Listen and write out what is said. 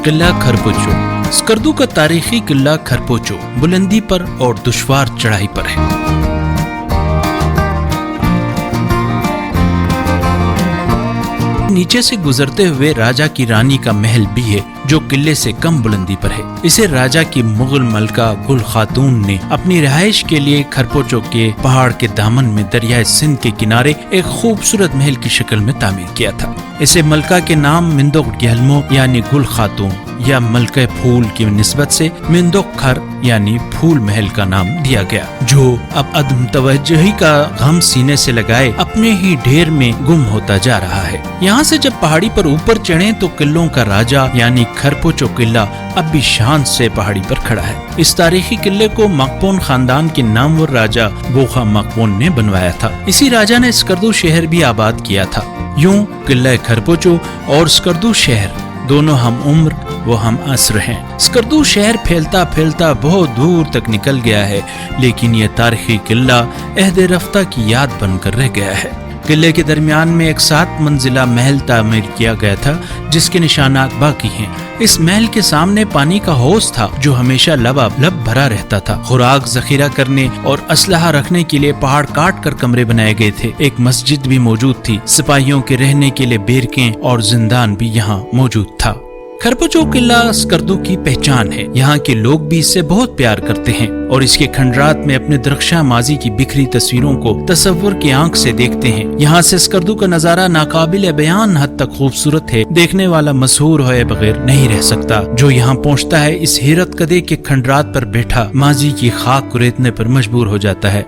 قلعہ کھرپوچو۔ اسکردو کا تاریخی قلعہ کھرپوچو بلندی پر اور دشوار چڑھائی پر ہے۔ نیچے سے گزرتے ہوئے راجہ کی رانی کا محل بھی ہے جو قلعے سے کم بلندی پر ہے۔ اسے راجہ کی مغل ملکہ گل خاتون نے اپنی رہائش کے لیے کھرپوچو کے پہاڑ کے دامن میں دریائے سندھ کے کنارے ایک خوبصورت محل کی شکل میں تعمیر کیا تھا۔ اسے ملکہ کے نام مندوق گیلمو یعنی گل خاتون یا ملکہ پھول کی نسبت سے مندوق کھر یعنی پھول محل کا نام دیا گیا، جو اب عدم توجہی کا غم سینے سے لگائے اپنے ہی ڈھیر میں گم ہوتا جا رہا ہے۔ یہاں سے جب پہاڑی پر اوپر چڑھیں تو قلعوں کا راجہ یعنی کھرپوچو قلعہ اب بھی شان سے پہاڑی پر کھڑا ہے۔ اس تاریخی قلعے کو مقپون خاندان کے نامور راجہ بوخا مقپون نے بنوایا تھا۔ اسی راجہ نے اسکردو شہر بھی آباد کیا تھا۔ یوں قلعہ کھرپوچو اور اسکردو شہر دونوں ہم عمر و ہم عصر ہیں۔ اسکردو شہر پھیلتا پھیلتا بہت دور تک نکل گیا ہے، لیکن یہ تاریخی قلعہ عہد رفتہ کی یاد بن کر رہ گیا ہے۔ قلعے کے درمیان میں ایک 7 منزلہ محل تعمیر کیا گیا تھا جس کے نشانات باقی ہیں۔ اس محل کے سامنے پانی کا حوض تھا جو ہمیشہ لبا بھرا رہتا تھا۔ خوراک ذخیرہ کرنے اور اسلحہ رکھنے کے لیے پہاڑ کاٹ کر کمرے بنائے گئے تھے۔ ایک مسجد بھی موجود تھی۔ سپاہیوں کے رہنے کے لیے بیرکیں اور زندان بھی یہاں موجود تھا۔ کھرپوچو قلعہ اسکردو کی پہچان ہے۔ یہاں کے لوگ بھی اس سے بہت پیار کرتے ہیں اور اس کے کھنڈرات میں اپنے درخشاں ماضی کی بکھری تصویروں کو تصور کی آنکھ سے دیکھتے ہیں۔ یہاں سے اسکردو کا نظارہ ناقابل بیان حد تک خوبصورت ہے۔ دیکھنے والا مسحور ہوئے بغیر نہیں رہ سکتا۔ جو یہاں پہنچتا ہے اس حیرت کدے کے کھنڈرات پر بیٹھا ماضی کی خاک کو ریتنے پر مجبور ہو جاتا ہے۔